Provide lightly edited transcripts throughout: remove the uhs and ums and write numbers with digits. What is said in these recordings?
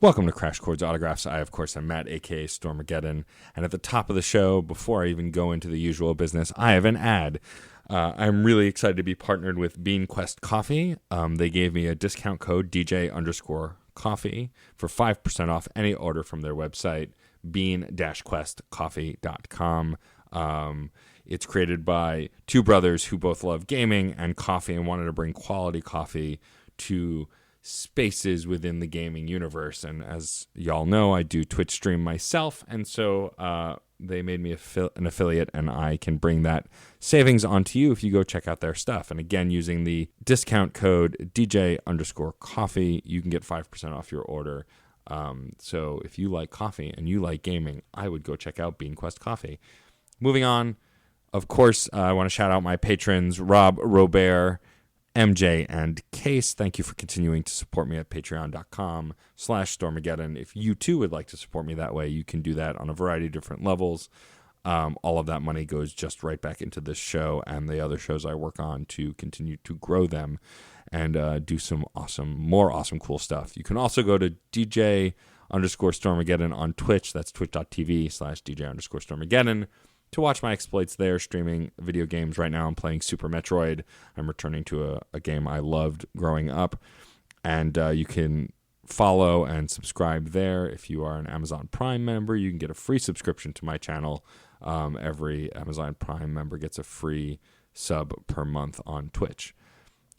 Welcome to Crash Chords Autographs. I, of course, am Matt, a.k.a. Stormageddon. And at the top of the show, before I even go into the usual business, I have an ad. I'm really excited to be partnered with Bean Quest Coffee. They gave me a discount code, DJ_coffee, for 5% off any order from their website, bean-questcoffee.com. It's created by two brothers who both love gaming and coffee and wanted to bring quality coffee to spaces within the gaming universe. And as y'all know, I do Twitch stream myself, and so they made me an affiliate, and I can bring that savings onto you if you go check out their stuff. And again, using the discount code DJ_coffee, you can get 5% off your order. So if you like coffee and you like gaming, I would go check out Bean Quest Coffee. Moving on, of course, I want to shout out my patrons, Rob, Robert, MJ, and Case. Thank you for continuing to support me at patreon.com/Stormageddon. If you too would like to support me that way, you can do that on a variety of different levels. All of that money goes just right back into this show and the other shows I work on to continue to grow them and do some more awesome, cool stuff. You can also go to DJ_Stormageddon on Twitch. That's twitch.tv/DJ_Stormageddon. To watch my exploits there, streaming video games. Right now I'm playing Super Metroid. I'm returning to a game I loved growing up. And you can follow and subscribe there. If you are an Amazon Prime member, you can get a free subscription to my channel. Every Amazon Prime member gets a free sub per month on Twitch.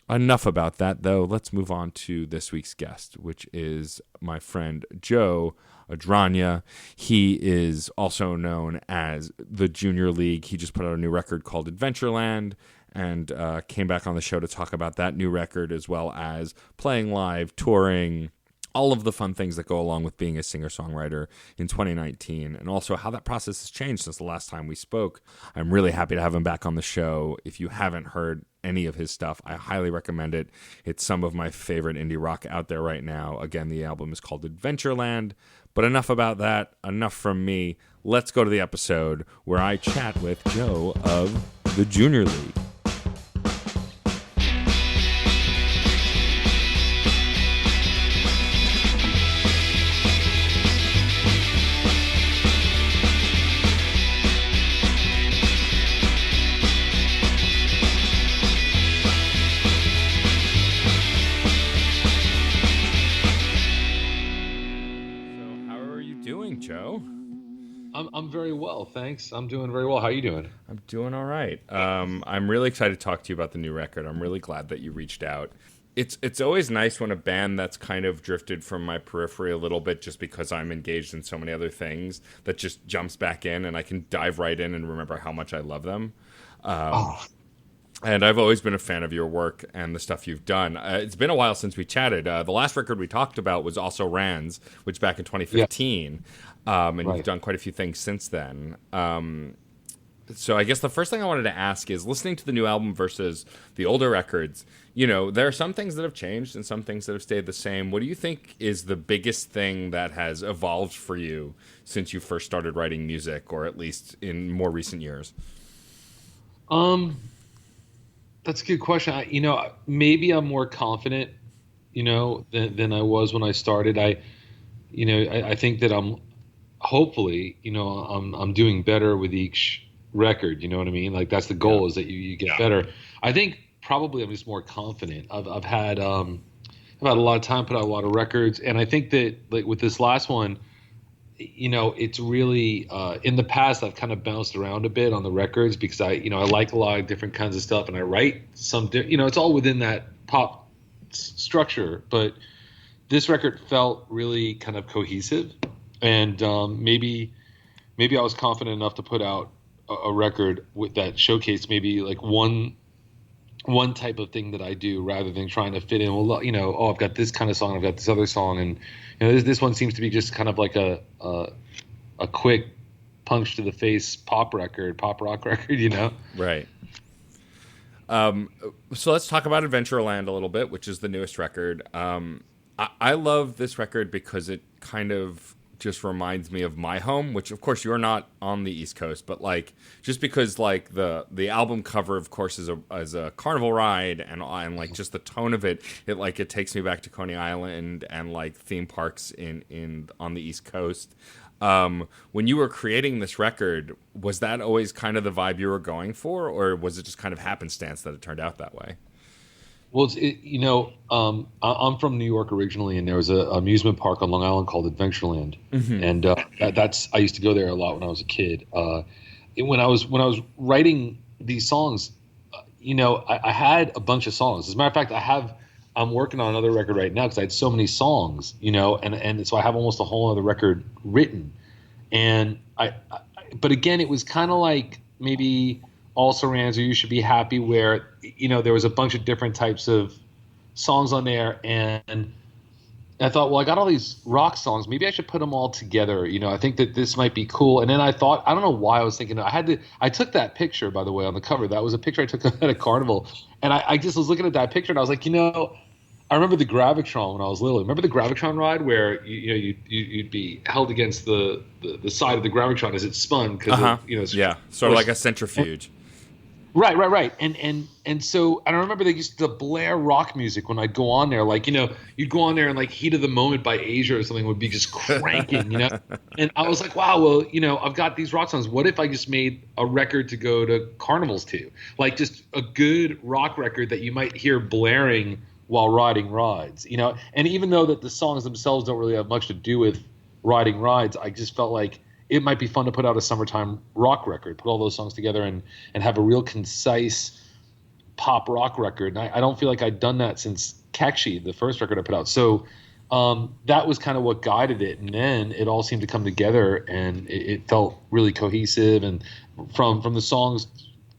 Enough about that, though. Let's move on to this week's guest, which is my friend Joe Adragna. He is also known as the Junior League. He just put out a new record called Adventureland and came back on the show to talk about that new record, as well as playing live, touring, all of the fun things that go along with being a singer-songwriter in 2019, and also how that process has changed since the last time we spoke. I'm really happy to have him back on the show. If you haven't heard any of his stuff, I highly recommend it. It's some of my favorite indie rock out there right now. Again, the album is called Adventureland. But enough about that. Enough from me. Let's go to the episode where I chat with Joe of the Junior League. Joe? I'm very well, thanks. I'm doing very well. How are you doing? I'm doing all right. I'm really excited to talk to you about the new record. I'm really glad that you reached out. It's always nice when a band that's kind of drifted from my periphery a little bit just because I'm engaged in so many other things that just jumps back in and I can dive right in and remember how much I love them. And I've always been a fan of your work and the stuff you've done. It's been a while since we chatted. The last record we talked about was also Rands, which back in 2015. Yeah. And right. You've done quite a few things since then. So I guess the first thing I wanted to ask is, listening to the new album versus the older records, you know, there are some things that have changed and some things that have stayed the same. What do you think is the biggest thing that has evolved for you since you first started writing music, or at least in more recent years? That's a good question. Maybe I'm more confident, than I was when I started. I think that I'm doing better with each record. You know what I mean? Like, that's the goal, is that you get better. I think probably I'm just more confident. I've had a lot of time, put out a lot of records, and I think that, like, with this last one, it's really in the past I've kind of bounced around a bit on the records because I like a lot of different kinds of stuff, and I write some it's all within that pop structure, but this record felt really kind of cohesive, and maybe I was confident enough to put out a record with that showcase maybe like one type of thing that I do, rather than trying to fit in, I've got this kind of song, I've got this other song, and this one seems to be just kind of like a quick punch to the face pop rock record, Right. So let's talk about Adventureland a little bit, which is the newest record. I love this record because it kind of just reminds me of my home, which of course you're not on the East Coast, but like just because like the album cover, of course, is a carnival ride, and like just the tone of it, it takes me back to Coney Island and like theme parks in on the East Coast. When you were creating this record, was that always kind of the vibe you were going for, or was it just kind of happenstance that it turned out that way? Well, I'm from New York originally, and there was a amusement park on Long Island called Adventureland, and that's I used to go there a lot when I was a kid. When I was writing these songs, I had a bunch of songs. As a matter of fact, I'm working on another record right now because I had so many songs, and so I have almost a whole other record written. And but again, it was kind of like maybe Also Rans or You Should Be Happy, where there was a bunch of different types of songs on there, and I thought, well, I got all these rock songs, maybe I should put them all together. I think that this might be cool. And then I thought, I don't know why I was thinking, I took that picture, by the way, on the cover. That was a picture I took at a carnival, and I just was looking at that picture, and I was like, I remember the Gravitron when I was little. Remember the Gravitron ride where you'd be held against the side of the Gravitron as it spun because yeah, sort of like a centrifuge. Right. And so I remember they used to blare rock music when I'd go on there. Like, you'd go on there and like Heat of the Moment by Asia or something would be just cranking, And I was like, wow, well, I've got these rock songs. What if I just made a record to go to carnivals to? Like just a good rock record that you might hear blaring while riding rides, And even though that the songs themselves don't really have much to do with riding rides, I just felt like it might be fun to put out a summertime rock record, put all those songs together and have a real concise pop rock record. And I don't feel like I'd done that since a.k.a., the first record I put out. So that was kind of what guided it. And then it all seemed to come together, and it felt really cohesive, and from the songs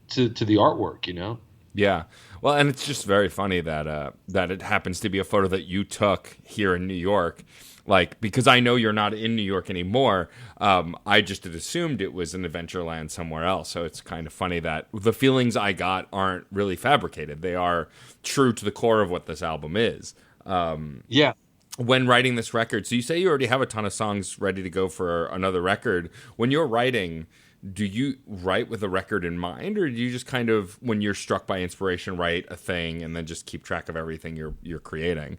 to the artwork, Yeah. Well, and it's just very funny that it happens to be a photo that you took here in New York. Like, because I know you're not in New York anymore, I just had assumed it was in Adventureland somewhere else. So it's kind of funny that the feelings I got aren't really fabricated. They are true to the core of what this album is. Yeah. When writing this record, so you say you already have a ton of songs ready to go for another record. When you're writing, do you write with a record in mind, or do you just kind of, when you're struck by inspiration, write a thing and then just keep track of everything you're creating?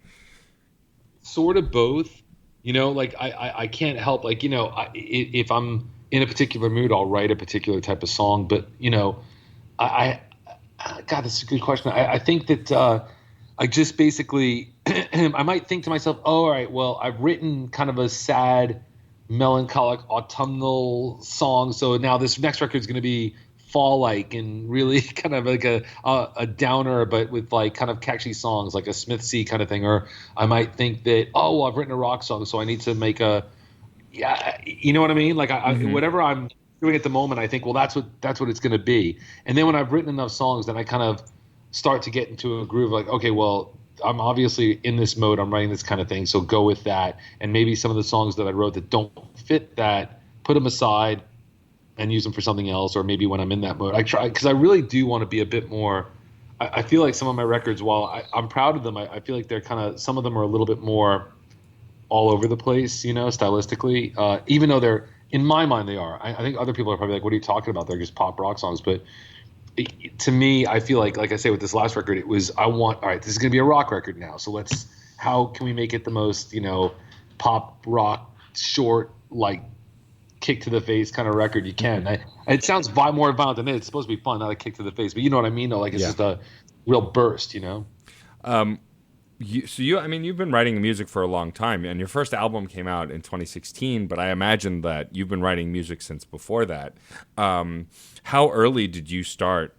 Sort of both. Like I can't help, like, if I'm in a particular mood, I'll write a particular type of song. But, God, that's a good question. I think that I just basically, I might think to myself, oh, all right, well, I've written kind of a sad, melancholic, autumnal song. So now this next record is going to be fall-like and really kind of like a downer, but with like kind of catchy songs, like a Smith C kind of thing. Or I might think that, oh, well, I've written a rock song, so I need to make you know what I mean? Like whatever I'm doing at the moment, I think, well, that's what it's going to be. And then when I've written enough songs, then I kind of start to get into a groove, like, okay, well, I'm obviously in this mode, I'm writing this kind of thing, so go with that. And maybe some of the songs that I wrote that don't fit that, put them aside and use them for something else. Or maybe when I'm in that mode, I try, because I really do want to be a bit more, I feel like some of my records, while I'm proud of them, I feel like they're kind of, some of them are a little bit more all over the place, stylistically, even though they're, in my mind, they are. I think other people are probably like, what are you talking about? They're just pop rock songs. But to me, I feel like I say with this last record, it was, all right, this is going to be a rock record now. So how can we make it the most, pop rock, short, like, kick to the face kind of record you can. It sounds more violent than it. It's supposed to be fun, not a kick to the face, but you know what I mean, though. Like, it's just a real burst, You've been writing music for a long time, and your first album came out in 2016, but I imagine that you've been writing music since before that. How early did you start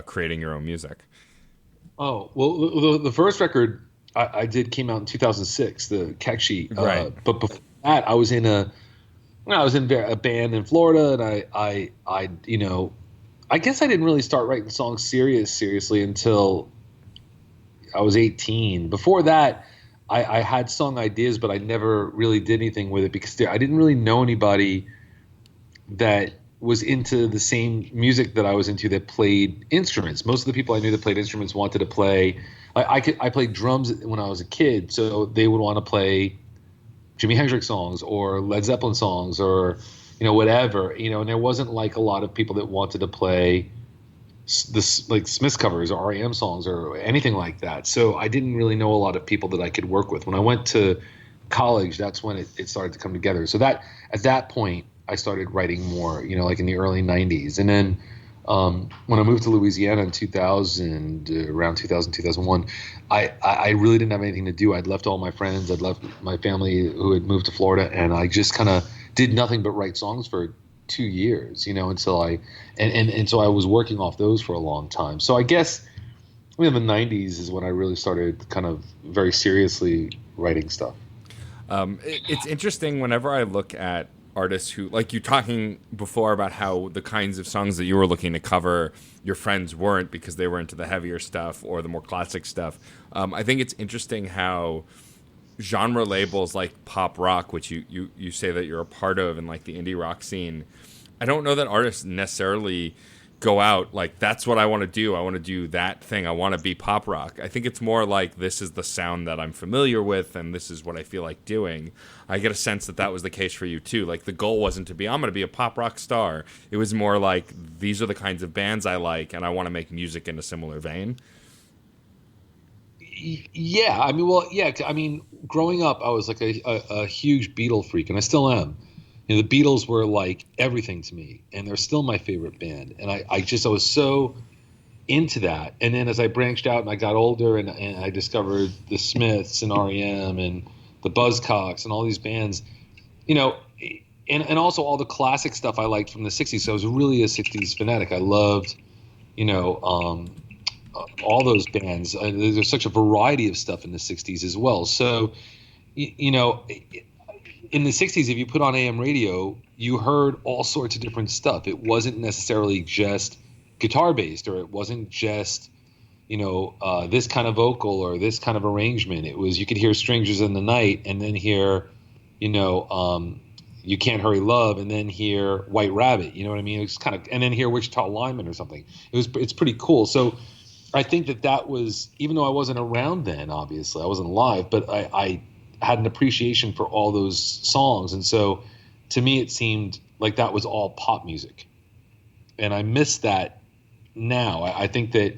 creating your own music? Oh, well, the first record I did came out in 2006, the k.a., right. But before that, I was in a band in Florida, and I guess I didn't really start writing songs seriously until I was 18. Before that, I had song ideas, but I never really did anything with it because I didn't really know anybody that was into the same music that I was into that played instruments. Most of the people I knew that played instruments wanted to play. I played drums when I was a kid, so they would want to play Jimi Hendrix songs or Led Zeppelin songs or, whatever, and there wasn't like a lot of people that wanted to play this like Smiths covers or REM songs or anything like that. So I didn't really know a lot of people that I could work with. When I went to college, that's when it started to come together. So that at that point, I started writing more, like in the early 90s. And then when I moved to Louisiana in 2000, around 2000, 2001, I really didn't have anything to do. I'd left all my friends. I'd left my family who had moved to Florida. And I just kind of did nothing but write songs for 2 years, until and so I was working off those for a long time. So I guess the 90s is when I really started kind of very seriously writing stuff. It's interesting whenever I look at artists who, like you talking before about how the kinds of songs that you were looking to cover, your friends weren't because they were into the heavier stuff or the more classic stuff. I think it's interesting how genre labels like pop rock, which you say that you're a part of, and like the indie rock scene, I don't know that artists necessarily go out like, that's what I want to do. I want to do that thing. I want to be pop rock. I think it's more like, this is the sound that I'm familiar with and this is what I feel like doing. I get a sense that that was the case for you too. Like the goal wasn't to be, I'm going to be a pop rock star. It was more like, these are the kinds of bands I like and I want to make music in a similar vein. Yeah, I mean, growing up, I was like a huge Beatle freak, and I still am. The Beatles were like everything to me, and they're still my favorite band. And I was so into that. And then as I branched out and I got older, and I discovered the Smiths and REM and the Buzzcocks and all these bands, and also all the classic stuff I liked from the 60s. So I was really a 60s fanatic. I loved, all those bands. There's such a variety of stuff in the 60s as well. So, in the 60s, if you put on AM radio, you heard all sorts of different stuff. It wasn't necessarily just guitar-based, or it wasn't just, this kind of vocal or this kind of arrangement. It was, you could hear Strangers in the Night and then hear, You Can't Hurry Love and then hear White Rabbit. You know what I mean? It's kind of, and then hear Wichita Lineman or something. It's pretty cool. So I think that was, even though I wasn't around then, obviously I wasn't alive, but I had an appreciation for all those songs. And so to me, it seemed like that was all pop music. And I miss that now. I think that,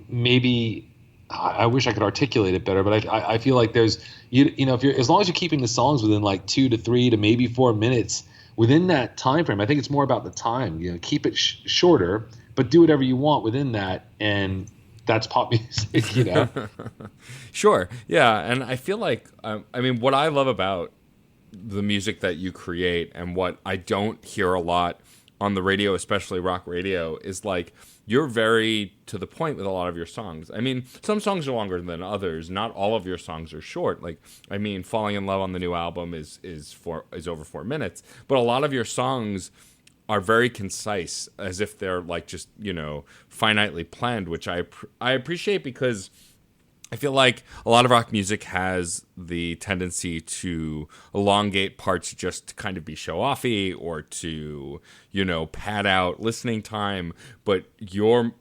maybe I wish I could articulate it better, but I feel like there's, if you're, as long as you're keeping the songs within like 2 to 3 to maybe 4 minutes within that time frame, I think it's more about the time, keep it shorter, but do whatever you want within that. And that's pop music, Sure. Yeah. And I feel like, what I love about the music that you create and what I don't hear a lot on the radio, especially rock radio, is like, you're very to the point with a lot of your songs. Some songs are longer than others. Not all of your songs are short. Falling in Love on the new album is over 4 minutes, but a lot of your songs are very concise, as if they're like just, finitely planned, which I appreciate, because I feel like a lot of rock music has the tendency to elongate parts just to kind of be show-offy or to, pad out listening time. But your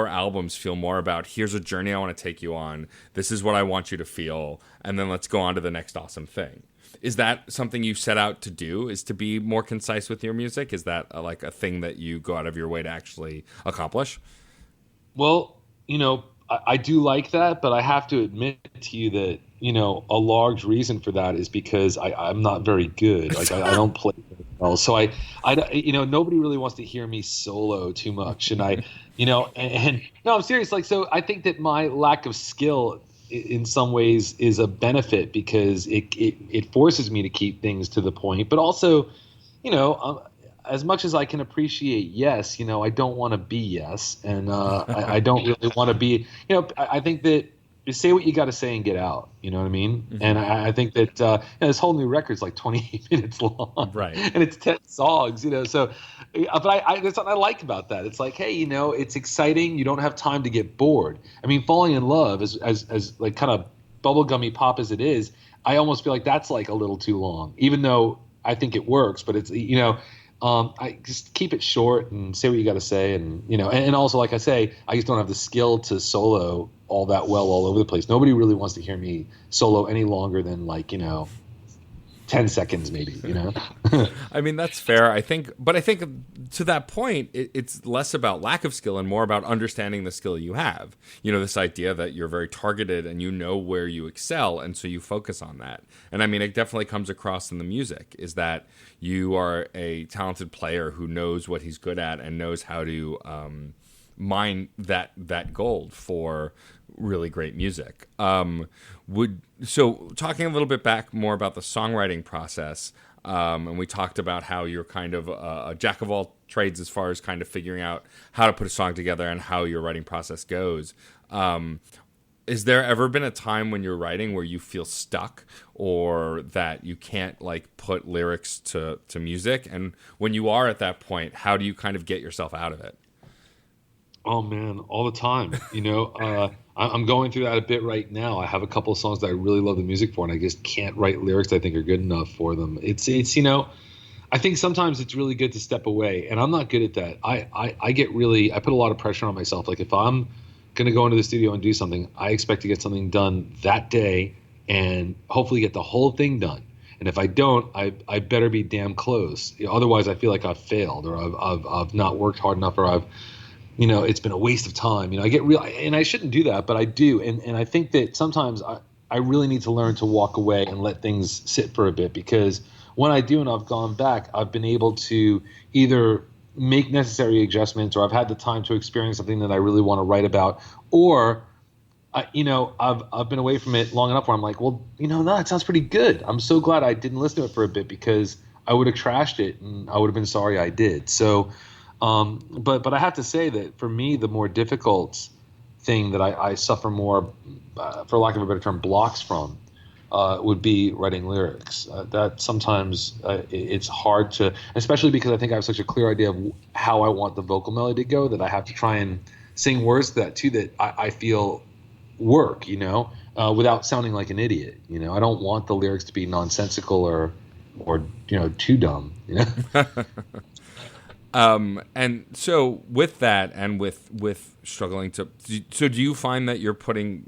albums feel more about, here's a journey I want to take you on. This is what I want you to feel. And then let's go on to the next awesome thing. Is that something you set out to do, is to be more concise with your music? Is that like a thing that you go out of your way to actually accomplish? Well, I do like that, but I have to admit to you that, a large reason for that is because I'm not very good. Like I don't play very well. So I nobody really wants to hear me solo too much. And and no, I'm serious. Like, so I think that my lack of skill in some ways is a benefit, because it forces me to keep things to the point, but also, as much as I can appreciate yes, I don't want to be yes. And I don't really want to be, I think that you say what you got to say and get out. You know what I mean? Mm-hmm. And I think that this whole new record's like 28 minutes long. Right. And it's 10 songs, so, but that's what I like about that. It's like, hey, it's exciting. You don't have time to get bored. Falling in Love as like kind of bubblegummy pop as it is, I almost feel like that's like a little too long, even though I think it works, but it's, I just keep it short and say what you got to say. And, and also, like I say, I just don't have the skill to solo all that well all over the place. Nobody really wants to hear me solo any longer than 10 seconds maybe, I mean, that's fair. I think to that point, it's less about lack of skill and more about understanding the skill you have. This idea that you're very targeted and you know where you excel, and so you focus on that. And I mean, it definitely comes across in the music, is that you are a talented player who knows what he's good at and knows how to mine that gold for really great music. So talking a little bit back more about the songwriting process, and we talked about how you're kind of a jack of all trades as far as kind of figuring out how to put a song together and how your writing process goes. Is there ever been a time when you're writing where you feel stuck or that you can't put lyrics to music? And when you are at that point, how do you kind of get yourself out of it? Oh man, all the time. I'm going through that a bit right now. I have a couple of songs that I really love the music for, and I just can't write lyrics I think are good enough for them. It's I think sometimes it's really good to step away, and I'm not good at that. I put a lot of pressure on myself. Like if I'm going to go into the studio and do something, I expect to get something done that day and hopefully get the whole thing done. And if I don't, I better be damn close. Otherwise, I feel like I've failed or I've not worked hard enough or it's been a waste of time. I get real, and I shouldn't do that, but I do. And I think that sometimes I really need to learn to walk away and let things sit for a bit, because when I do and I've gone back, I've been able to either make necessary adjustments, or I've had the time to experience something that I really want to write about, or I've been away from it long enough where I'm like, well, no, it sounds pretty good. I'm so glad I didn't listen to it for a bit, because I would have trashed it and I would have been sorry I did. So but I have to say that for me, the more difficult thing that I suffer more, for lack of a better term, blocks from, would be writing lyrics. That sometimes it's hard to, especially because I think I have such a clear idea of how I want the vocal melody to go, that I have to try and sing words to that too that I feel work, without sounding like an idiot. I don't want the lyrics to be nonsensical or too dumb. And so with that, and with struggling do you find that you're creating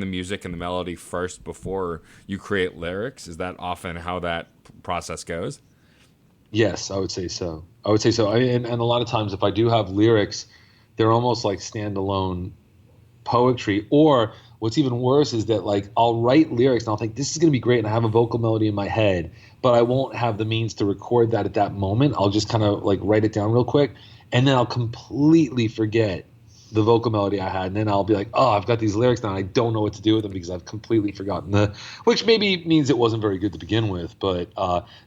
the music and the melody first before you create lyrics? Is that often how that process goes? Yes, I would say so. And a lot of times if I do have lyrics, they're almost like standalone poetry. Or what's even worse is that I'll write lyrics and I'll think this is going to be great, and I have a vocal melody in my head, but I won't have the means to record that at that moment. I'll just kind of write it down real quick, and then I'll completely forget the vocal melody I had, and then I'll be like, oh, I've got these lyrics now, and I don't know what to do with them because I've completely forgotten which maybe means it wasn't very good to begin with, but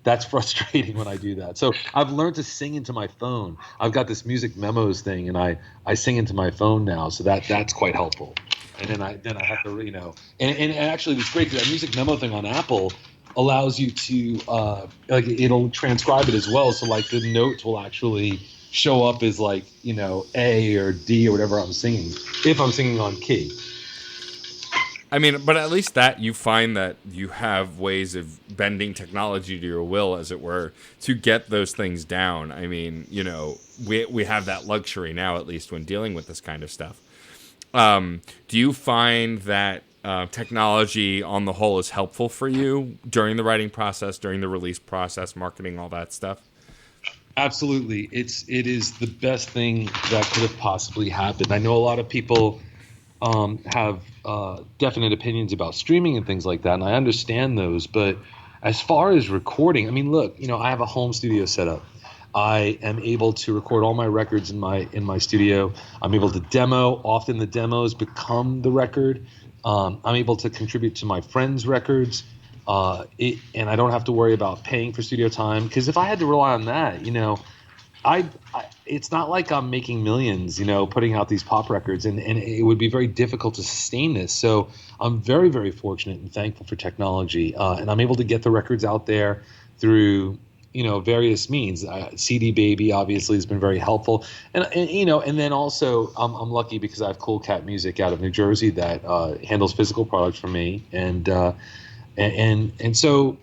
that's frustrating when I do that. So I've learned to sing into my phone. I've got this music memos thing, and I sing into my phone now, so that's quite helpful. And then I have to, and actually it's great, that music memo thing on Apple allows you to it'll transcribe it as well, so the notes will actually show up as A or D or whatever I'm singing, if I'm singing on key. I mean, but at least that you find that you have ways of bending technology to your will, as it were, to get those things down. I mean, we have that luxury now, at least when dealing with this kind of stuff. Do you find that technology on the whole is helpful for you during the writing process, during the release process, marketing, all that stuff? Absolutely. It is the best thing that could have possibly happened. I know a lot of people have definite opinions about streaming and things like that, and I understand those. But as far as recording, I mean, look, I have a home studio set up. I am able to record all my records in my studio. I'm able to demo. Often the demos become the record. I'm able to contribute to my friends' records. And I don't have to worry about paying for studio time, because if I had to rely on that, it's not like I'm making millions, putting out these pop records, and it would be very difficult to sustain this. So I'm very, very fortunate and thankful for technology, and I'm able to get the records out there through various means. CD Baby obviously has been very helpful, and then also I'm lucky because I have Cool Cat Music out of New Jersey that handles physical products for me, and so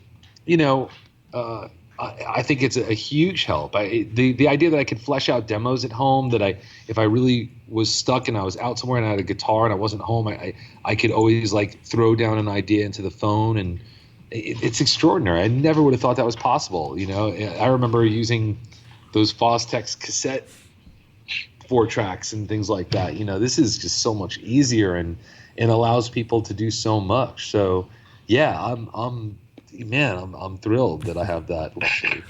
I think it's a huge help. The idea that I could flesh out demos at home, that if I really was stuck and I was out somewhere and I had a guitar and I wasn't home, I could always like throw down an idea into the phone, and it's extraordinary. I never would have thought that was possible. I remember using those Fostex cassette 4-tracks and things like that. This is just so much easier and allows people to do so much. So yeah, I'm thrilled that I have that luxury.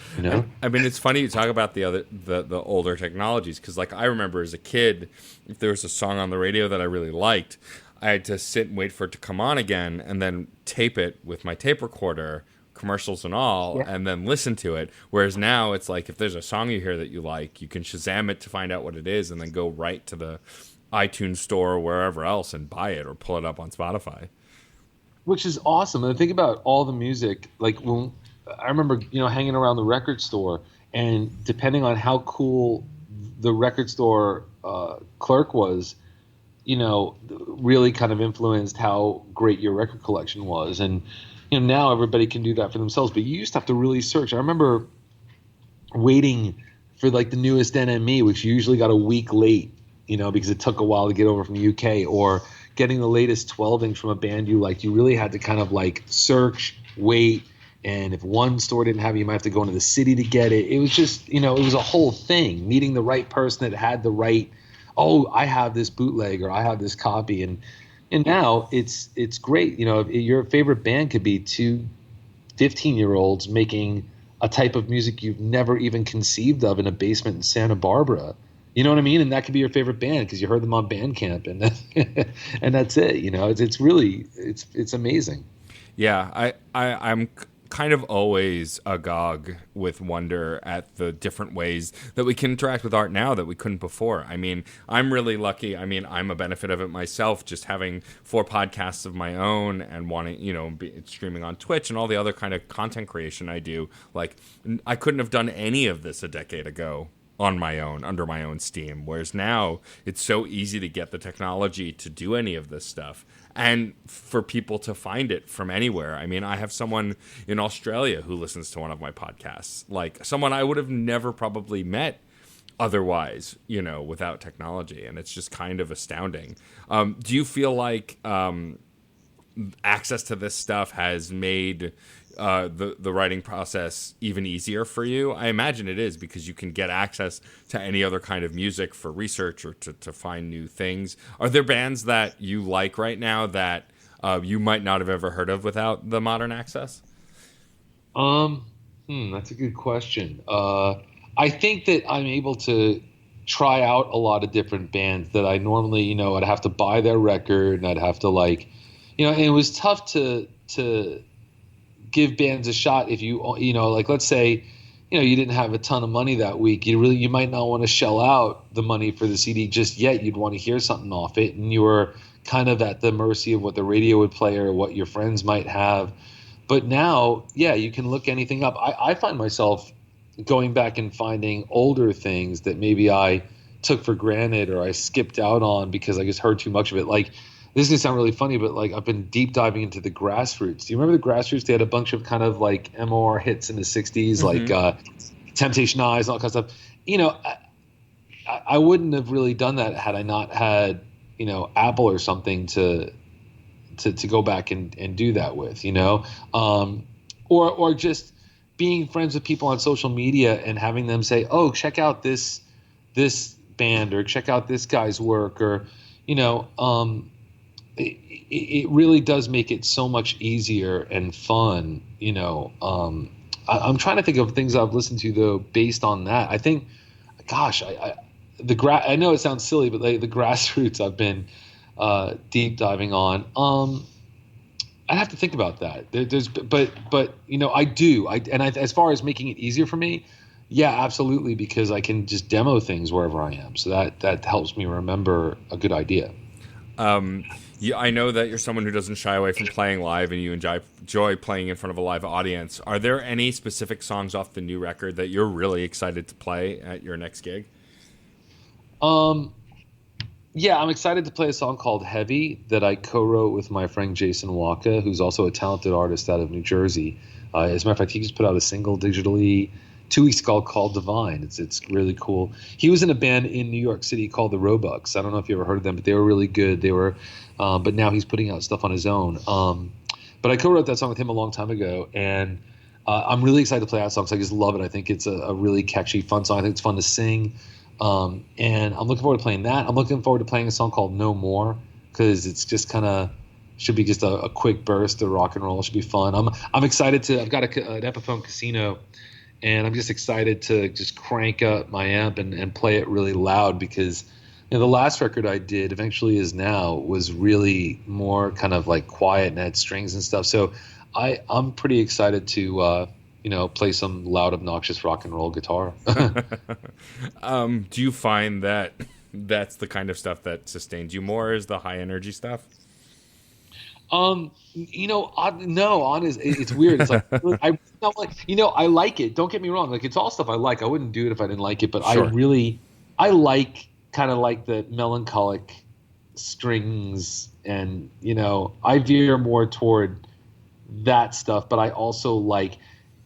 I mean, it's funny you talk about the older technologies, because like I remember as a kid, if there was a song on the radio that I really liked, I had to sit and wait for it to come on again and then tape it with my tape recorder, commercials and all, and then listen to it. Whereas now it's like if there's a song you hear that you like, you can Shazam it to find out what it is and then go right to the iTunes store or wherever else and buy it or pull it up on Spotify. Which is awesome. And think about all the music. Like when I remember, hanging around the record store, and depending on how cool the record store clerk was, really kind of influenced how great your record collection was. And now everybody can do that for themselves, but you used to have to really search. I remember waiting for like the newest NME, which usually got a week late, because it took a while to get over from the UK, or getting the latest 12-inch from a band you liked. You really had to kind of like search, wait, and if one store didn't have it, you might have to go into the city to get it. It was just, it was a whole thing, meeting the right person that had the right, I have this bootleg or I have this copy. And now it's great. Your favorite band could be two 15-year-olds making a type of music you've never even conceived of in a basement in Santa Barbara. You know what I mean? And that could be your favorite band because you heard them on Bandcamp, and that's it. It's really it's amazing. Yeah, I'm kind of always agog with wonder at the different ways that we can interact with art now that we couldn't before. I mean, I'm really lucky. I mean, I'm a benefit of it myself, just having 4 podcasts of my own and wanting, streaming on Twitch and all the other kind of content creation I do. Like, I couldn't have done any of this a decade ago on my own, under my own steam, whereas now it's so easy to get the technology to do any of this stuff and for people to find it from anywhere. I mean, I have someone in Australia who listens to one of my podcasts, like someone I would have never probably met otherwise, without technology, and it's just kind of astounding. Do you feel like access to this stuff has made the writing process even easier for you? I imagine it is, because you can get access to any other kind of music for research or to find new things. Are there bands that you like right now that you might not have ever heard of without the modern access? That's a good question. I think that I'm able to try out a lot of different bands that I normally, I'd have to buy their record and I'd have to and it was tough to give bands a shot if you like, let's say, you didn't have a ton of money that week. You might not want to shell out the money for the CD just yet. You'd want to hear something off it, and you were kind of at the mercy of what the radio would play or what your friends might have. But now, yeah, you can look anything up. I find myself going back and finding older things that maybe I took for granted or I skipped out on because I just heard too much of it. Like, this is going to sound really funny, but like I've been deep diving into the Grassroots. Do you remember the Grassroots? They had a bunch of kind of like MOR hits in the 60s, like Temptation Eyes and all kinds of stuff. I wouldn't have really done that had I not had, Apple or something to go back and do that with, or just being friends with people on social media and having them say, oh, check out this band or check out this guy's work, or, it really does make it so much easier and fun. I'm trying to think of things I've listened to though based on that. I think, gosh, I know it sounds silly, but the Grassroots I've been deep diving on. I'd have to think about that. But I do. As far as making it easier for me, yeah, absolutely, because I can just demo things wherever I am. So that helps me remember a good idea. I know that you're someone who doesn't shy away from playing live, and you enjoy playing in front of a live audience. Are there any specific songs off the new record that you're really excited to play at your next gig? Yeah, I'm excited to play a song called Heavy that I co-wrote with my friend Jason Waka, who's also a talented artist out of New Jersey. As a matter of fact, he just put out a single digitally 2 weeks ago called Divine. It's really cool. He was in a band in New York City called the Roebucks. I don't know if you ever heard of them, but they were really good. But now he's putting out stuff on his own. But I co-wrote that song with him a long time ago, and I'm really excited to play that song because I just love it. I think it's a really catchy, fun song. I think it's fun to sing. And I'm looking forward to playing that. I'm looking forward to playing a song called No More because it's just kind of should be just a quick burst of rock and roll. It should be fun. I'm excited to. I've got an Epiphone Casino, and I'm just excited to just crank up my amp and play it really loud because the last record I did, Eventually Is Now, was really more kind of like quiet and had strings and stuff. So I'm pretty excited to play some loud, obnoxious rock and roll guitar. Do you find that that's the kind of stuff that sustains you more, is the high energy stuff? No, honest, it's weird. It's like I like it. Don't get me wrong. Like it's all stuff I like. I wouldn't do it if I didn't like it. But Sure. I like kind of like the melancholic strings, and I veer more toward that stuff. But I also like.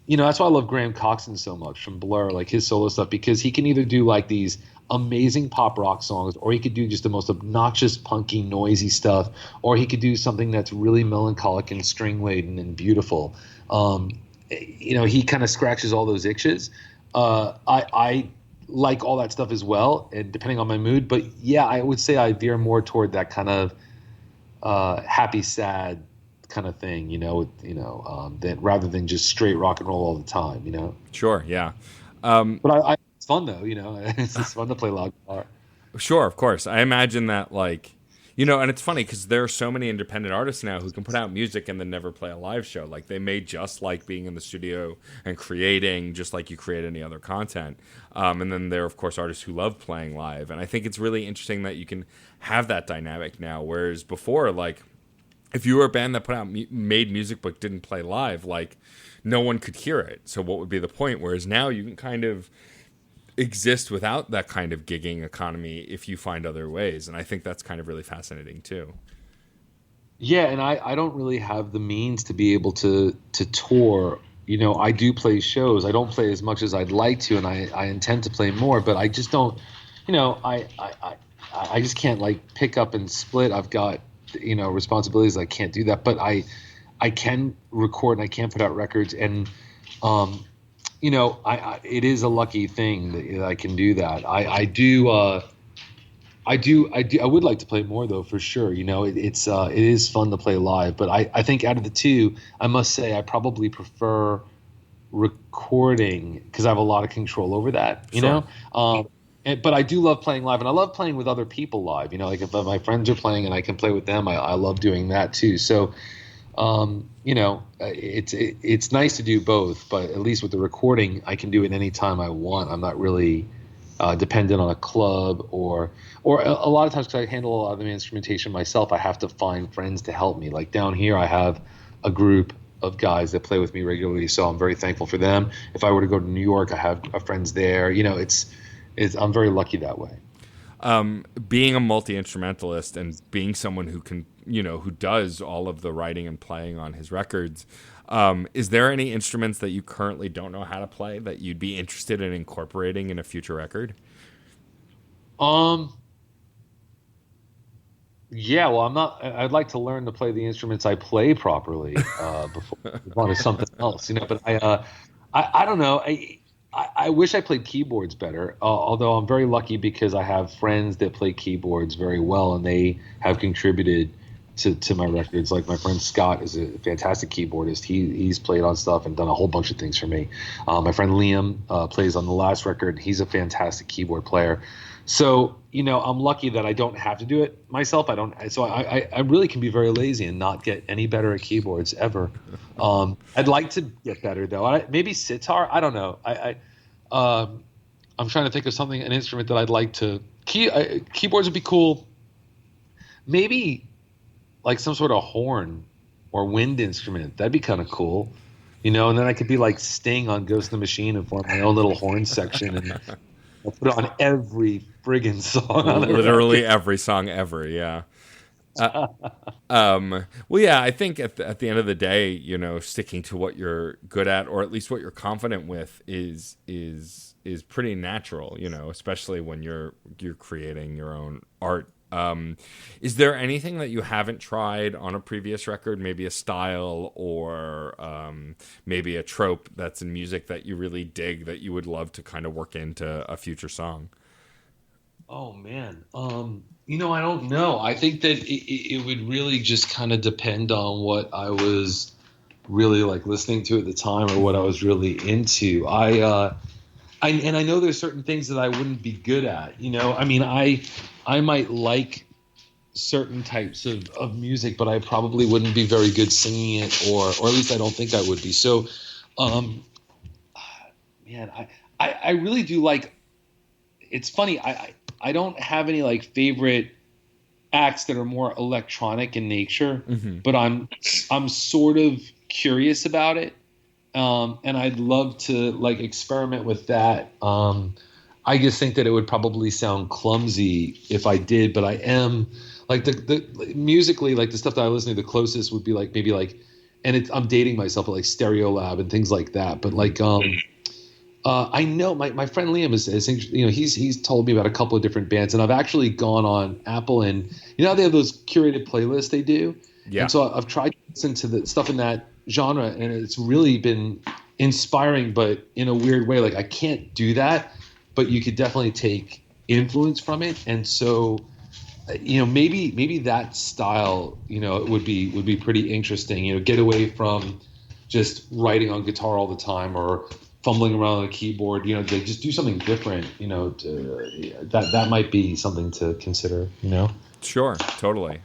That's why I love Graham Coxon so much from Blur, like his solo stuff, because he can either do like these amazing pop rock songs, or he could do just the most obnoxious, punky, noisy stuff, or he could do something that's really melancholic and string laden and beautiful. He kind of scratches all those itches. I like all that stuff as well, and depending on my mood. But yeah, I would say I veer more toward that kind of happy, sad kind of thing, that rather than just straight rock and roll all the time. Sure, yeah. But it's fun though, it's just fun to play loud guitar. Sure, of course. I imagine that, like, and it's funny because there are so many independent artists now who can put out music and then never play a live show. Like, they may just like being in the studio and creating just like you create any other content. And then there are, of course, artists who love playing live. And I think it's really interesting that you can have that dynamic now, whereas before, like, if you were a band that made music but didn't play live, like, no one could hear it. So what would be the point? Whereas now you can kind of exist without that kind of gigging economy if you find other ways. And I think that's kind of really fascinating too. Yeah, and I don't really have the means to be able to tour. I do play shows. I don't play as much as I'd like to, and I intend to play more, but I just don't, I just can't like pick up and split. I've got responsibilities. I can't do that, but I can record and I can put out records, and it is a lucky thing that I can do that. I would like to play more though, for sure. It is fun to play live, but I think out of the two, I must say I probably prefer recording because I have a lot of control over that. Sure. But I do love playing live, and I love playing with other people live. Like if my friends are playing and I can play with them, I love doing that too. So, it's nice to do both, but at least with the recording, I can do it anytime I want. I'm not really dependent on a club or a lot of times because I handle a lot of the instrumentation myself. I have to find friends to help me. Like down here, I have a group of guys that play with me regularly, so I'm very thankful for them. If I were to go to New York, I have friends there. I'm very lucky that way. Being a multi-instrumentalist and being someone who can, who does all of the writing and playing on his records, is there any instruments that you currently don't know how to play that you'd be interested in incorporating in a future record? Yeah, well, I'd like to learn to play the instruments I play properly before I move on to something else, But I don't know. I wish I played keyboards better, although I'm very lucky because I have friends that play keyboards very well, and they have contributed to my records. Like my friend Scott is a fantastic keyboardist. He's played on stuff and done a whole bunch of things for me. My friend Liam plays on the last record. He's a fantastic keyboard player. So, I'm lucky that I don't have to do it myself. I really can be very lazy and not get any better at keyboards ever. I'd like to get better though. Maybe sitar. I don't know. I'm trying to think of an instrument that I'd like to keyboards would be cool. Maybe like some sort of horn or wind instrument. That'd be kind of cool. And then I could be like Sting on Ghost in the Machine and form my own little horn section and I'll put it on every friggin' song on the record. Literally every song ever. Yeah. Well, yeah, I think at the end of the day, sticking to what you're good at, or at least what you're confident with, is pretty natural. Especially when you're creating your own art. Is there anything that you haven't tried on a previous record? Maybe a style or maybe a trope that's in music that you really dig that you would love to kind of work into a future song? Oh man, I don't know. I think that it would really just kind of depend on what I was really like listening to at the time or what I was really into. I know there's certain things that I wouldn't be good at. I mean, I might like certain types of music, but I probably wouldn't be very good singing it, or at least I don't think I would be. So, um, man, I really do like. It's funny. I don't have any like favorite acts that are more electronic in nature, but I'm sort of curious about it, and I'd love to like experiment with that. I just think that it would probably sound clumsy if I did, but I am like the musically, like the stuff that I listen to the closest would be like maybe like, and I'm dating myself, but like Stereolab and things like that. But like I know my friend Liam is he's told me about a couple of different bands, and I've actually gone on Apple, and how they have those curated playlists they do. Yeah. And so I've tried to listen to the stuff in that genre, and it's really been inspiring, but in a weird way. Like I can't do that, but you could definitely take influence from it. And so maybe that style would be pretty interesting. Get away from just writing on guitar all the time or fumbling around on a keyboard, to just do something different, that might be something to consider. Sure, totally.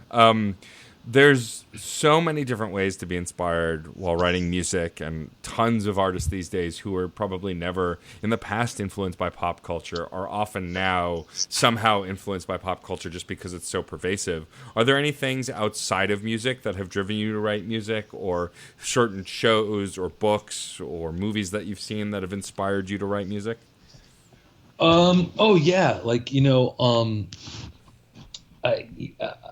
There's so many different ways to be inspired while writing music, and tons of artists these days who are probably never in the past influenced by pop culture are often now somehow influenced by pop culture just because it's so pervasive. Are there any things outside of music that have driven you to write music, or certain shows or books or movies that you've seen that have inspired you to write music? Oh yeah, like I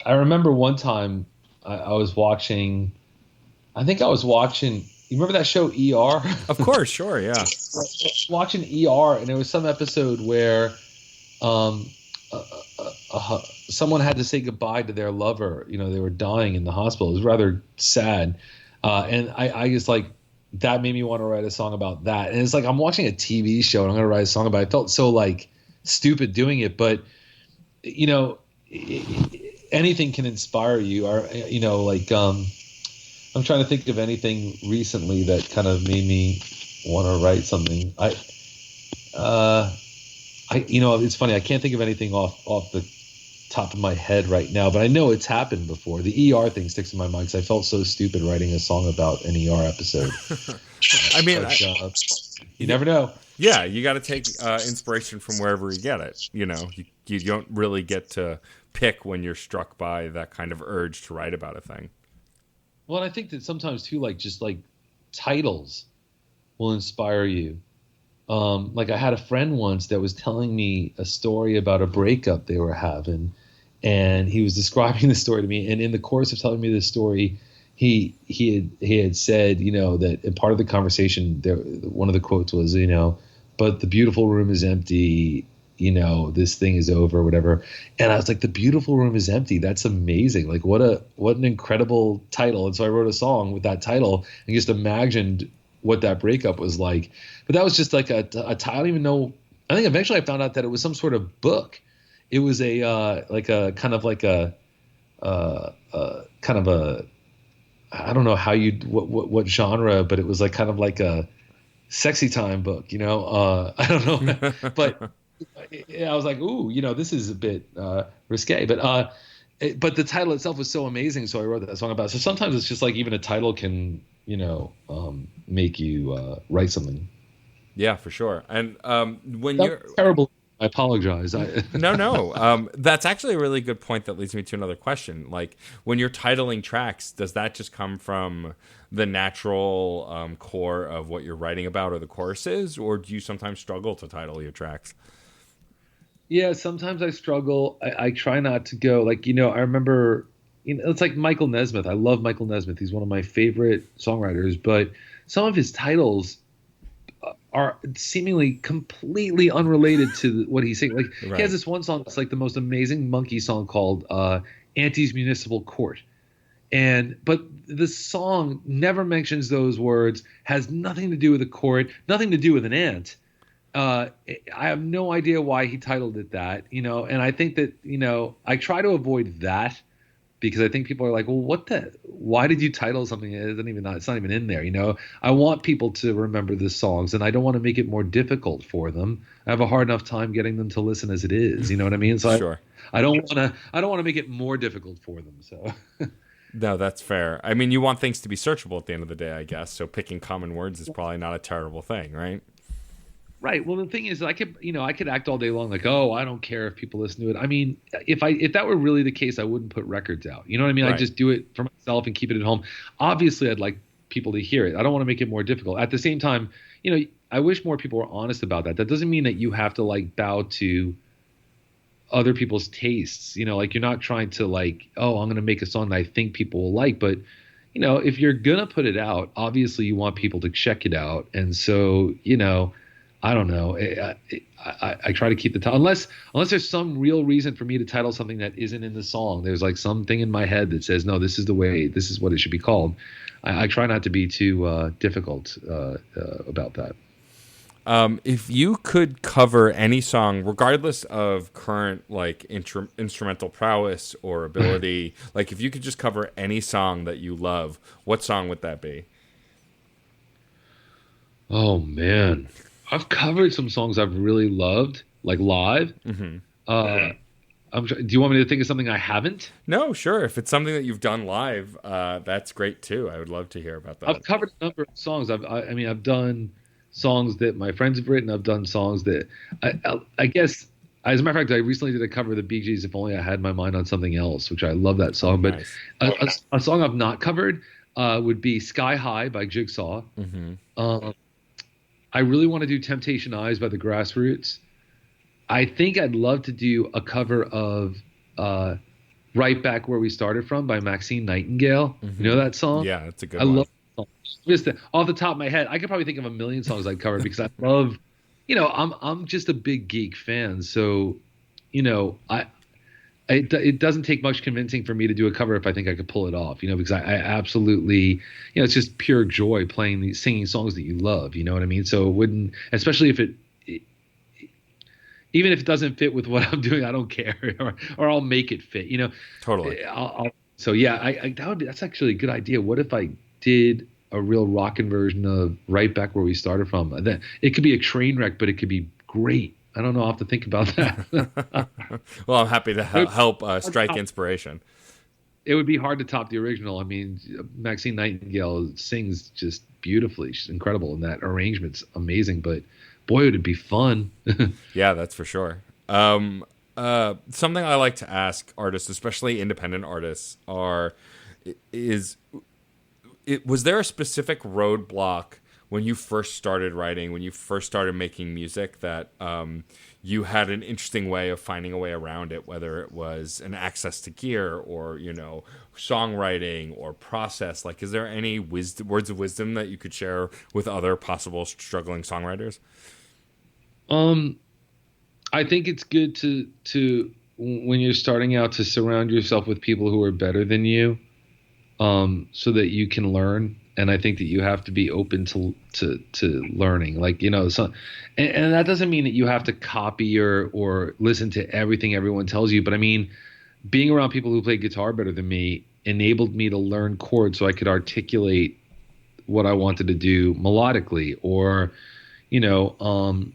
I remember one time I was watching. I think I was watching. You remember that show ER? Of course, sure, yeah. Watching ER, and there was some episode where um, someone had to say goodbye to their lover. They were dying in the hospital. It was rather sad, and I just like that made me want to write a song about that. And it's like I'm watching a TV show and I'm going to write a song about it. I felt so like stupid doing it, but anything can inspire you. Or like I'm trying to think of anything recently that kind of made me want to write something. It's funny. I can't think of anything off the top of my head right now, but I know it's happened before. The ER thing sticks in my mind because I felt so stupid writing a song about an ER episode. I mean, you never know. Yeah, you got to take inspiration from wherever you get it. You don't really get to pick when you're struck by that kind of urge to write about a thing. Well, and I think that sometimes too, like just like titles will inspire you. Like I had a friend once that was telling me a story about a breakup they were having, and he was describing the story to me. And in the course of telling me this story, he had said, that in part of the conversation, one of the quotes was, but the beautiful room is empty. This thing is over, whatever. And I was like, the beautiful room is empty. That's amazing. Like what an incredible title. And so I wrote a song with that title and just imagined what that breakup was like. But that was just like I don't even know. I think eventually I found out that it was some sort of book. It was a I don't know what genre, but it was like kind of like a sexy time book, I don't know, but I was like, ooh, this is a bit risque, but the title itself was so amazing, so I wrote that song about it. So sometimes it's just like even a title can, make you write something. Yeah, for sure. And when That's you're terrible, I apologize. No. That's actually a really good point that leads me to another question. Like, when you're titling tracks, does that just come from the natural core of what you're writing about or the choruses, or do you sometimes struggle to title your tracks? Yeah, sometimes I struggle. I try not to go like, I remember, it's like Michael Nesmith. I love Michael Nesmith. He's one of my favorite songwriters, but some of his titles are seemingly completely unrelated to what he's saying. Like he has Right. this one song that's like the most amazing monkey song called Auntie's Municipal Court. And but the song never mentions those words, has nothing to do with a court, nothing to do with an ant. uh, I have no idea why he titled it that, and I think that, I try to avoid that because I think people are like, well, why did you title something that isn't even, it's not even in there, I want people to remember the songs and I don't want to make it more difficult for them. I have a hard enough time getting them to listen as it is, you know what I mean? So Sure. I don't want to make it more difficult for them. So No, that's fair. I mean, you want things to be searchable at the end of the day, I guess. So picking common words is probably not a terrible thing, right? Right. Well, the thing is, I could act all day long like, oh, I don't care if people listen to it. I mean, if that were really the case, I wouldn't put records out. You know what I mean? I Right. just do it for myself and keep it at home. Obviously, I'd like people to hear it. I don't want to make it more difficult. At the same time, I wish more people were honest about that. That doesn't mean that you have to like bow to other people's tastes. Like you're not trying to like, oh, I'm going to make a song that I think people will like, but if you're gonna put it out, obviously you want people to check it out, and so I don't know. I try to keep the title unless there's some real reason for me to title something that isn't in the song. There's like something in my head that says, no, this is the way, this is what it should be called. I try not to be too difficult about that. If you could cover any song, regardless of current like instrumental prowess or ability, like if you could just cover any song that you love, what song would that be? Oh man, I've covered some songs I've really loved, like live. Hmm. Uh, do you want me to think of something I haven't? No, sure. If it's something that you've done live, that's great too. I would love to hear about that. I've covered a number of songs. I mean, I've done songs that my friends have written. I've done songs that I guess, as a matter of fact, I recently did a cover of the Bee Gees, "If Only I Had My Mind on Something Else," which I love that Oh, song. But nice. a song I've not covered would be "Sky High" by Jigsaw. Hmm. Um, I really want to do "Temptation Eyes" by the Grassroots. I think I'd love to do a cover of uh, "Right Back Where We Started From" by Maxine Nightingale. You Hmm. know that song? Yeah, that's a I good one. love that song. Just off the top of my head, I could probably think of a million songs I'd cover because I love, I'm just a big geek fan. So, I it doesn't take much convincing for me to do a cover if I think I could pull it off. Because I absolutely, it's just pure joy playing these singing songs that you love. You know what I mean? So it wouldn't, especially if even if it doesn't fit with what I'm doing, I don't care, or I'll make it fit. Totally. So yeah, that's actually a good idea. What if I did a real rockin' version of "Right Back Where We Started From"? Then it could be a train wreck, but it could be great. I don't know. I'll have to think about that. Well, I'm happy to help strike it inspiration. would be hard to top the original. I mean, Maxine Nightingale sings just beautifully. She's incredible, and that arrangement's amazing. But boy, would it be fun. Yeah, that's for sure. Something I like to ask artists, especially independent artists, is was there a specific roadblock when you first started writing, when you first started making music, that you had an interesting way of finding a way around it, whether it was an access to gear or songwriting or process? Like, is there any words of wisdom that you could share with other possible struggling songwriters? Um, I think it's good to when you're starting out to surround yourself with people who are better than you, so that you can learn. And I think that you have to be open to learning. Like so, and that doesn't mean that you have to copy or listen to everything everyone tells you. But I mean, being around people who play guitar better than me enabled me to learn chords so I could articulate what I wanted to do melodically, or you know, um,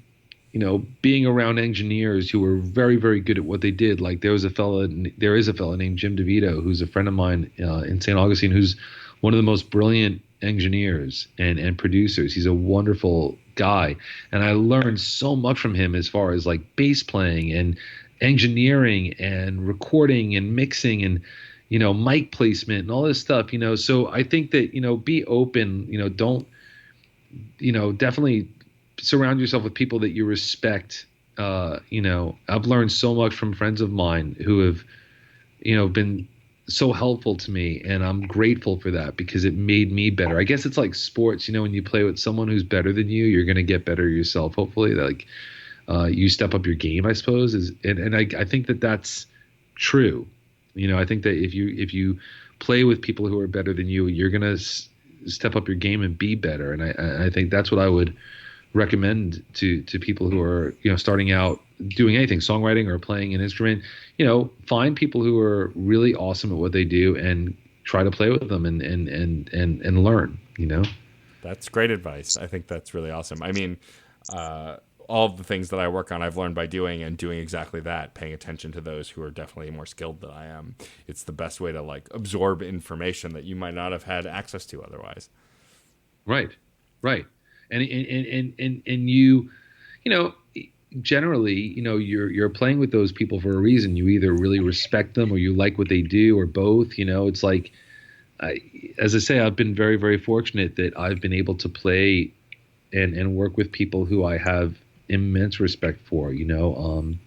being around engineers who were very, very good at what they did. Like there is a fella named Jim DeVito, who's a friend of mine in St. Augustine, who's one of the most brilliant engineers and producers. He's a wonderful guy. And I learned so much from him as far as like bass playing and engineering and recording and mixing and, mic placement and all this stuff. So I think that, be open, don't, definitely surround yourself with people that you respect, I've learned so much from friends of mine who have, been so helpful to me, and I'm grateful for that because it made me better. I guess it's like sports, when you play with someone who's better than you, you're going to get better yourself. Hopefully, like you step up your game, I suppose. I think that that's true. I think that if you play with people who are better than you, you're going to step up your game and be better. And I think that's what I would recommend to people who are starting out doing anything, songwriting or playing an instrument. Find people who are really awesome at what they do and try to play with them and learn. That's great advice. I think that's really awesome. I mean, all of the things that I work on, I've learned by doing exactly that, paying attention to those who are definitely more skilled than I am. It's the best way to absorb information that you might not have had access to otherwise. Right. And you generally, you're playing with those people for a reason. You either really respect them or you like what they do, or both. It's like, as I say, I've been very, very fortunate that I've been able to play and work with people who I have immense respect for. I'm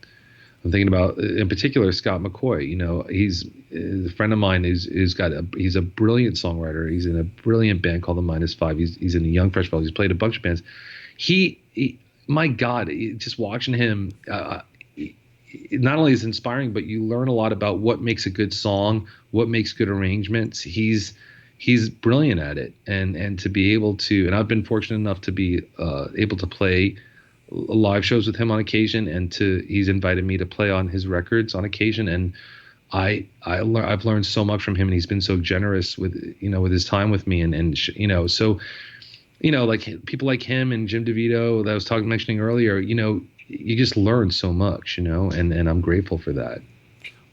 thinking about, in particular, Scott McCoy. He's a friend of mine. He's a brilliant songwriter. He's in a brilliant band called the Minus Five. He's in the Young Fresh Fellows. He's played a bunch of bands. He my God, just watching him, not only is inspiring, but you learn a lot about what makes a good song, what makes good arrangements. He's brilliant at it, and to be able to, and I've been fortunate enough to be able to play live shows with him on occasion, and he's invited me to play on his records on occasion, and I've learned so much from him, and he's been so generous with his time with me, so like people like him and Jim DeVito that I was mentioning earlier, you just learn so much, and I'm grateful for that.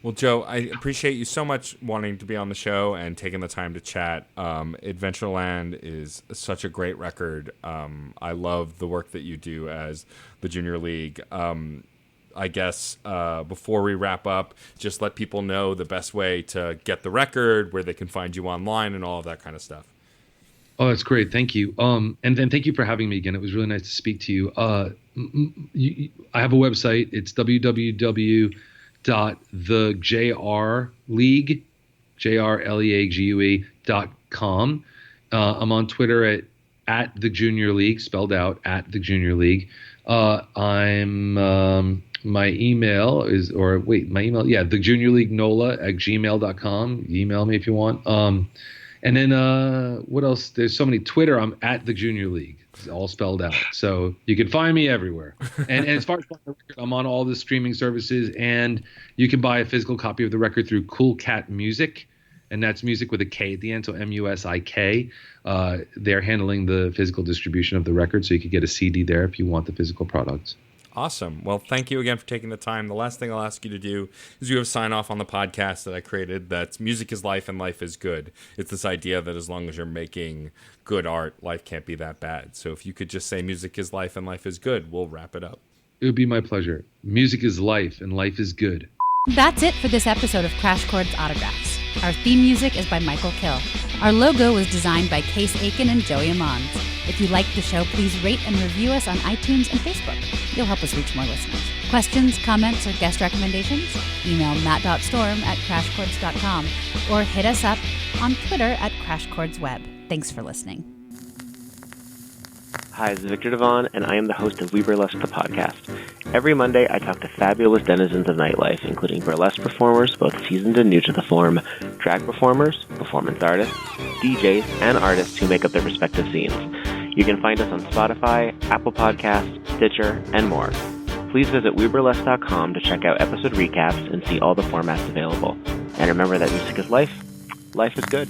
Well, Joe, I appreciate you so much wanting to be on the show and taking the time to chat. Adventureland is such a great record. I love the work that you do as the Junior League. I guess before we wrap up, just let people know the best way to get the record, where they can find you online, and all of that kind of stuff. Oh, that's great. Thank you. And then thank you for having me again. It was really nice to speak to you. I have a website. It's www.thejrleague.com. I'm on Twitter at the Junior League, spelled out at the Junior League. My email is, thejuniorleaguenola@gmail.com. Email me if you want. And then what else? There's so many. Twitter, I'm at the Junior League. It's all spelled out. So you can find me everywhere. And as far as the record, I'm on all the streaming services, and you can buy a physical copy of the record through Cool Cat Music, and that's music with a K at the end, so MUSIK. They're handling the physical distribution of the record, so you could get a CD there if you want the physical products. Awesome. Well, thank you again for taking the time. The last thing I'll ask you to do is you have a sign off on the podcast that I created that's music is life and life is good. It's this idea that as long as you're making good art, life can't be that bad. So if you could just say music is life and life is good, we'll wrap it up. It would be my pleasure. Music is life and life is good. That's it for this episode of Crash Chords Autographs. Our theme music is by Michael Kill. Our logo was designed by Case Aiken and Joey Amons. If you liked the show, please rate and review us on iTunes and Facebook. You'll help us reach more listeners. Questions, comments, or guest recommendations? Email matt.storm@crashchords.com or hit us up on Twitter @CrashChordsWeb. Thanks for listening. Hi, this is Victor Devon, and I am the host of We Burlesque, the podcast. Every Monday, I talk to fabulous denizens of nightlife, including burlesque performers, both seasoned and new to the form, drag performers, performance artists, DJs, and artists who make up their respective scenes. You can find us on Spotify, Apple Podcasts, Stitcher, and more. Please visit WeBurlesque.com to check out episode recaps and see all the formats available. And remember that music is life. Life is good.